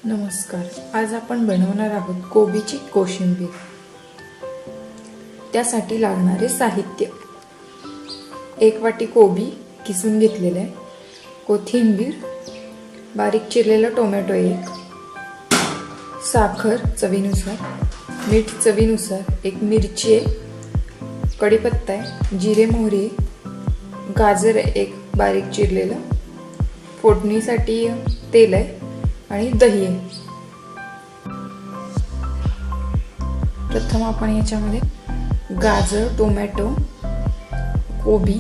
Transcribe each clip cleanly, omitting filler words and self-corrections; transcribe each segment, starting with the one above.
नमस्कार. आज आपण बनवणार आहोत कोबीची कोशिंबीर. त्यासाठी लागणारे साहित्य: 1 वाटी कोबी किसून घेतलेले आहे, कोथिंबीर, बारीक चिरलेला टोमॅटो 1, साखर चवीनुसार, मीठ चवीनुसार, 1 मिरची आहे, कढीपत्ता आहे, जिरे मोहरी, गाजर आहे 1 बारीक चिरलेलं, फोडणीसाठी तेल आहे आणि दही आहे. प्रथम आपण याच्यामध्ये गाजर, टोमॅटो, कोबी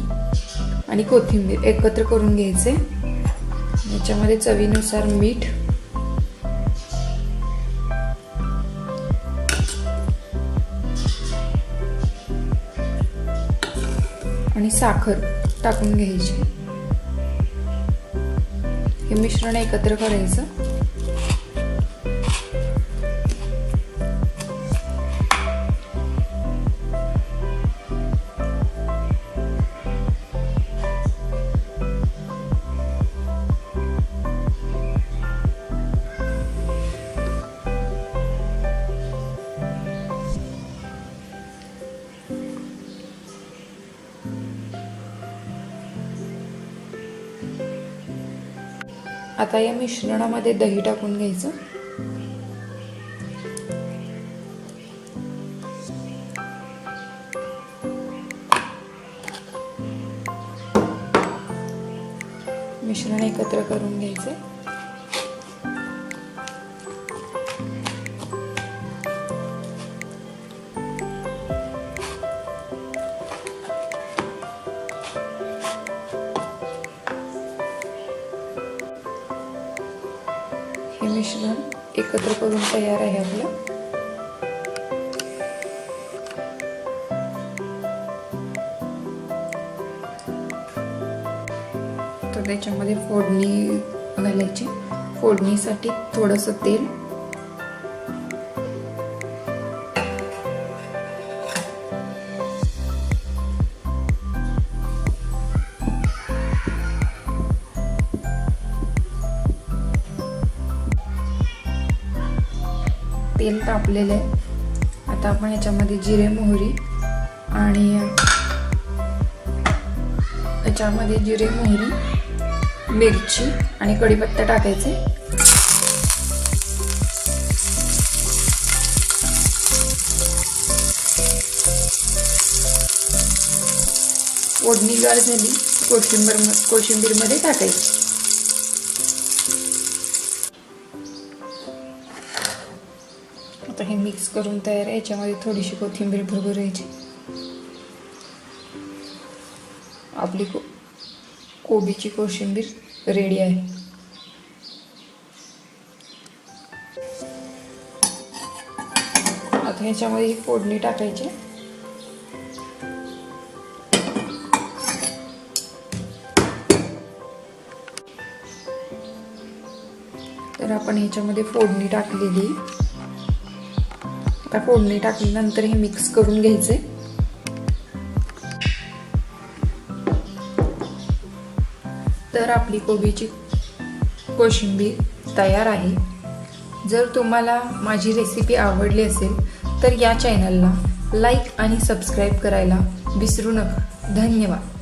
आणि कोथिंबीर एकत्र करून घ्यायचे. याच्यामध्ये चवीनुसार मीठ, आणि साखर टाकून घ्यायची. हे मिश्रण एकत्र करायचं. आता या मिश्रणामध्ये दही टाकून घ्यायचं. मिश्रण एकत्र करून घ्यायचे. हे मिश्रण एकत्र करून तयार आहे आपलं. तर त्याच्यामध्ये फोडणी घालायची. फोडणीसाठी थोडंसं तेल, तेल तापलेलं आहे. आता आपण याच्यामध्ये जिरे मोहरी आणि मिरची आणि कढीपत्ता टाकायचे. फोडणी गार झाली कोशिंबीर मध्ये टाकायची. आता हे मिक्स करून तयार आहे. याच्यामध्ये थोडीशी कोथिंबीर भरभरायची. आपली कोबीची कोशिंबीर रेडी आहे. आता ह्याच्यामध्ये ही फोडणी टाकायची. तर आपण ह्याच्यामध्ये फोडणी टाकलेली. आता फोडणी टाकल्यानंतर हे मिक्स करून घ्यायचे. तर आपली कोबीची कोशिंबीर तयार आहे. जर तुम्हाला माझी रेसिपी आवडली असेल तर या चॅनलला लाईक आणि सबस्क्राईब करायला विसरू नका. धन्यवाद.